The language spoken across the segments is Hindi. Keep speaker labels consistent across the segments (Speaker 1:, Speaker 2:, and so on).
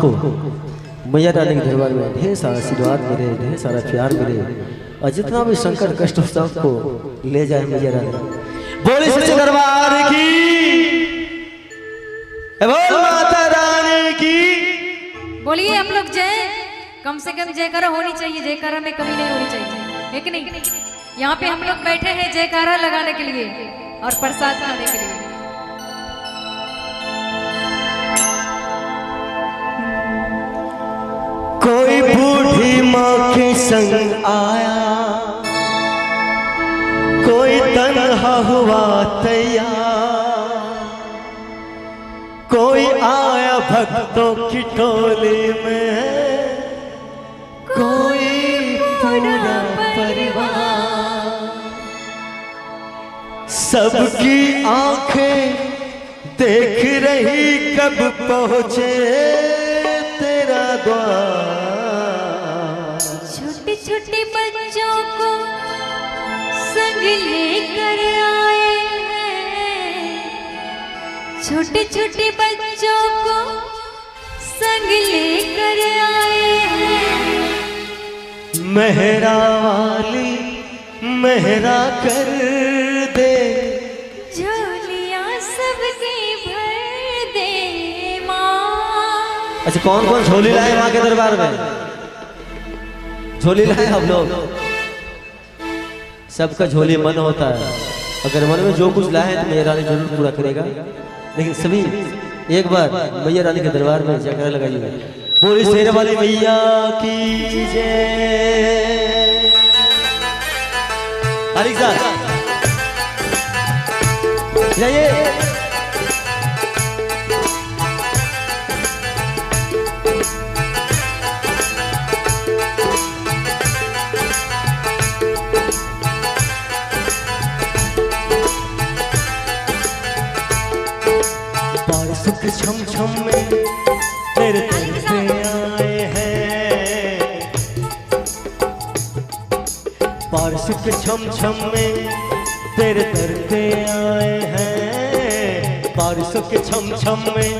Speaker 1: आपको मैया रानी के दरबार में ढेर सारा आशीर्वाद मिले, ढेर सारा प्यार मिले और जितना भी संकट कष्ट हो सबको ले जाए मैया रानी। बोले सच्चे दरबार की, बोल माता रानी की।
Speaker 2: बोलिए आप लोग जय, कम से कम जयकारा होनी चाहिए, जयकारा में कमी नहीं होनी चाहिए, है कि नहीं? यहाँ पे हम लोग बैठे हैं जयकारा लगाने के लिए और प्रसाद खाने के लिए।
Speaker 1: कोई बूढ़ी माँ के संग आया, कोई तन्हा हुआ तैयार, कोई आया भक्तों की टोली में, कोई पूरा परिवार। सबकी आंखें देख रही कब पहुंचे तेरा द्वार।
Speaker 2: छोटे छोटे बच्चों को संग लेकर आए हैं, छोटे छोटे बच्चों को संग लेकर आए हैं।
Speaker 1: मेहरा वाली मेहरा कर दे,
Speaker 2: झोलियां सबकी भर दे माँ।
Speaker 1: अच्छा कौन कौन झोली लाए माँ के दरबार में? झोली लाए हम लोग, सबका झोली मन होता है, अगर मन में जो कुछ लाए तो मैया रानी जरूर पूरा करेगा। लेकिन सभी एक बार मैया रानी के दरबार में जयकारा लगाइए। बोली शेर वाली मैया की जय। हरी जाइए। सुख छम छम में तेरे दर पे आए हैं, पार सुख छम छम में तेरे दर पे आए हैं, पार सुख छम छम में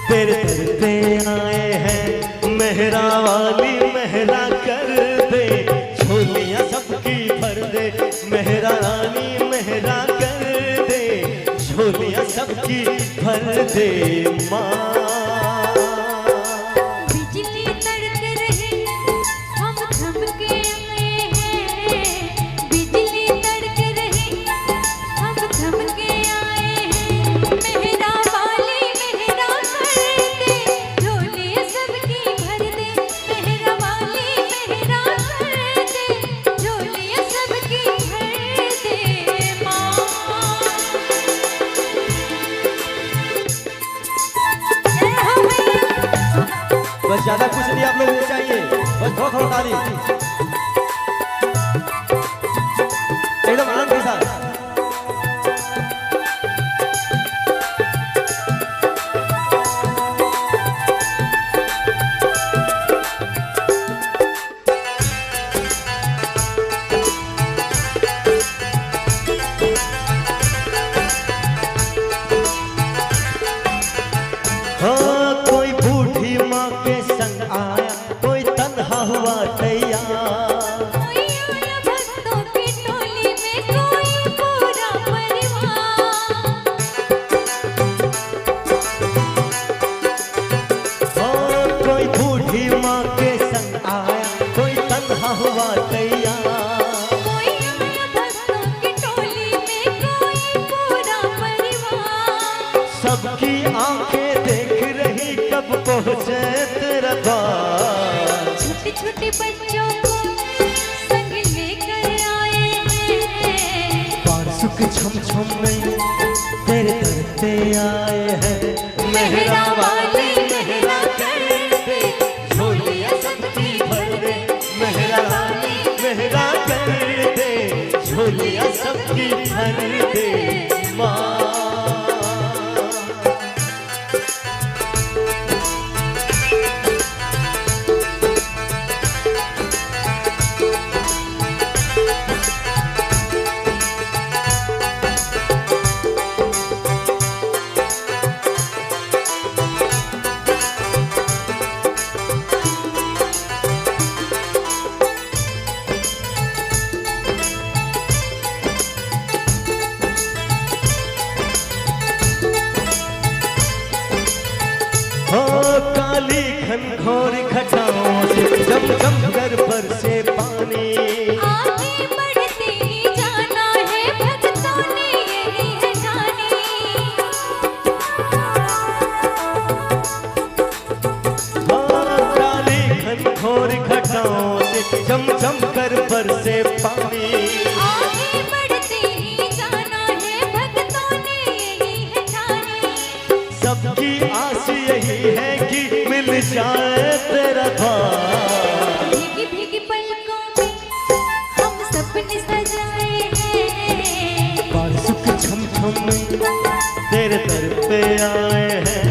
Speaker 1: तेरे दर पे आए हैं। मेहरा वाली मेहरा कर दे, झोलियां सबकी भर दे, मेहरा रानी मेहरा कर दे, झोलियां सबकी भर दे माँ।
Speaker 2: बिजली तड़क रही हम थम के आए हैं, बिजली तड़क रही हम थम के आए हैं। मेहरा वाली मेहरा कर दे, झोलियां सबकी भर दे, मेहरा वाली मेहरा कर दे, झोलियां सबकी भर दे माँ।
Speaker 1: बस ज्यादा कुछ नहीं आप लोगों को चाहिए, बस थोड़ा थोड़ा ताली एकदम आनंद के साथ। हाँ कोई बूढ़ी माँ के संग आया, कोई तन्हा हुआ तैयार,
Speaker 2: कोई आया भक्तों की टोली में, कोई पूरा परिवार।
Speaker 1: हाँ कोई बूढ़ी माँ के संग आया, कोई तन्हा हुआ तैयार,
Speaker 2: कोई आया भक्तों की टोली में, कोई पूरा परिवार।
Speaker 1: सबकी आंखें देख रही कब पहुँचे तेरा द्वार।
Speaker 2: छोटे छोटे बच्चों को संग लेकर आए हैं,
Speaker 1: पार सुख छम छम में तेरे दर पे आए हैं।
Speaker 2: मेहरा वाली मेहरा कर दे, झोलियां सबकी भर दे,
Speaker 1: मेहरा वाली मेहरा कर दे, झोलियां सबकी भर दे माँ। घनघोर घटाओं से जम जम कर बरसे पानी।
Speaker 2: आगे बढ़ते ही जाना है भक्तों ने यही है ठानी।
Speaker 1: काली घनघोर घटाओं से जम जम कर बरसे पानी।
Speaker 2: आगे बढ़ते ही जाना है भक्तों ने यही है ठानी।
Speaker 1: सबकी आस यही है कि मिल जाए तेरा द्वार।
Speaker 2: भीगी भीगी पलकों में हम सपने सजाए हैं।
Speaker 1: बारिशों के छम छम में तेरे दर पे आए हैं।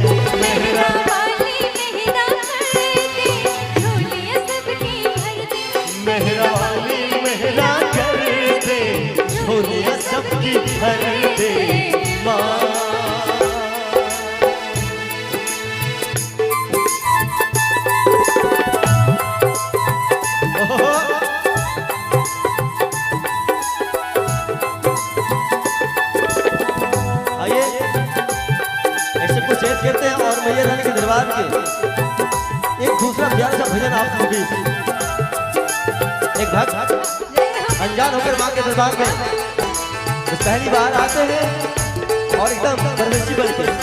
Speaker 2: मेहरा वाली मेहरा कर दे, झोलियां सबकी भर दे।
Speaker 1: मेहरा वाली मेहरा कर दे, झोलियां सबकी भर दे माँ। आइए ऐसे कुछ चेत करते हैं और मैया रानी के दरबार के एक दूसरा प्यारा सा भजन आप लोग भी। एक भक्त अनजान होकर माँ के दरबार में तो पहली बार आते हैं और एकदम परदेसी बनते हैं।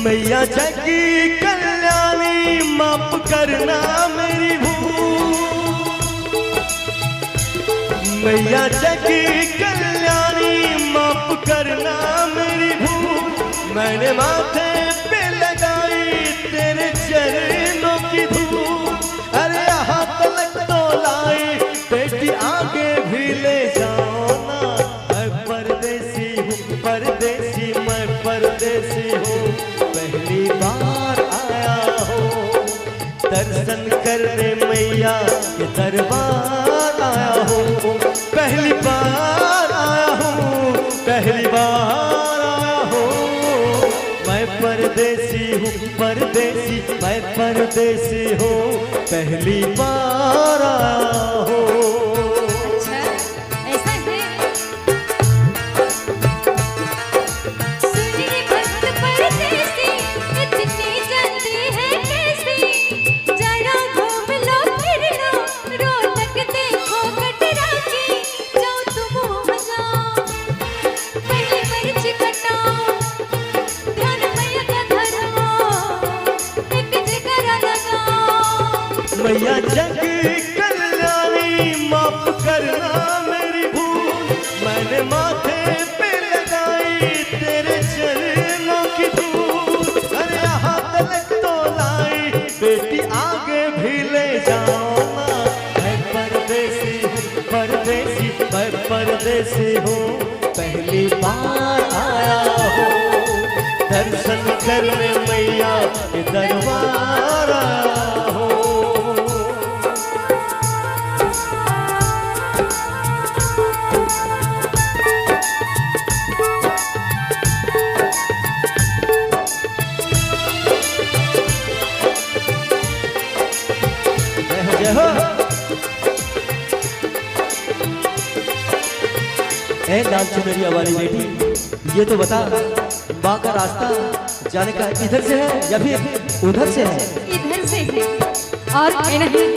Speaker 1: मैया जगी कल्याणी माफ करना मेरी भूल। मैया जगी कल्याणी माफ करना मेरी भूल। मैंने माथे पे लगाई तेरे चरणों की धूल। अरे यहाँ तलक तो लाई बेटी आगे भी ले जाओ ना। मैं परदेसी हूँ परदेसी मैं परदेसी हूँ। पहली बार आया हूँ दर्शन करने मैया के दरबार आया हूँ। पहली बार आया हूँ पहली बार आया हूँ। मैं परदेसी हूँ परदेसी मैं परदेसी हूँ। पहली बार आया हूँ।
Speaker 2: अच्छा ऐसा है। सुनिए भक्त परदेसी इतनी जल्दी है कैसी। जरा घूम लो फिर लो रौनक देखो कटरा की। जाओ तुम वहाँ जाओ पहले पर्ची कटाओ। ध्यान मैया का धरो एक जगह लगाओ।
Speaker 1: मैया जग कल्याणी माफ करना मेरी भूल। मैंने माथे पे लगाई तेरे चरणों की धूल। अरे यहाँ तलक तो लाई बेटी आगे भी ले जाओ ना। मैं परदेसी हूँ परदेसी मैं परदेसी हूँ। पहली बार आया हूँ दर्शन करने मैया के दरबार आया हूँ। जय हो ए लाल चुनरिया वाली बेटी, ये तो बता माँ का रास्ता जाने का इधर से है या फिर उधर से है?
Speaker 2: इधर से है और नहीं।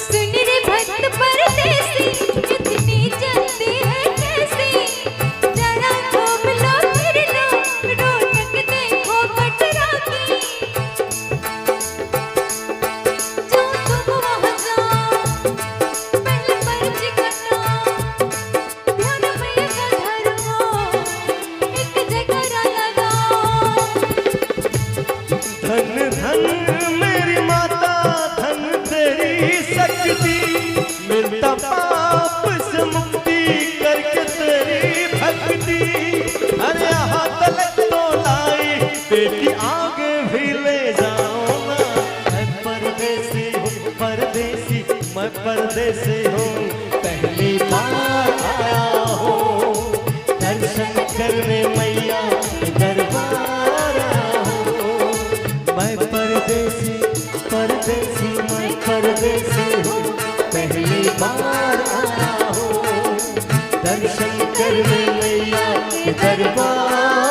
Speaker 2: सुन रे भक्त परदेसी इतनी जल्दी है कैसी। जरा घूम लो फिर लो रौनक देखो कटरा की। जाओ तुम वहाँ जाओ पहले पर्ची कटाओ। ध्यान मैया का धरो एक जगह लगाओ।
Speaker 1: धन धन मेरी माता धन तेरी शक्ति। मिलता पाप से मुक्ति करके तेरी भक्ति। अरे यहाँ तलक तो लाई बेटी आगे भी ले जाओ ना। मैं परदेसी हूँ परदेसी मैं परदेसी हूँ। पहली बार आया हूँ दर्शन करने मैया के दरबार आया हूँ। मैं परदेसी परदेसी मैं परदेसी हूँ। पहली बार आया हूँ दर्शन करने मैया के दरबार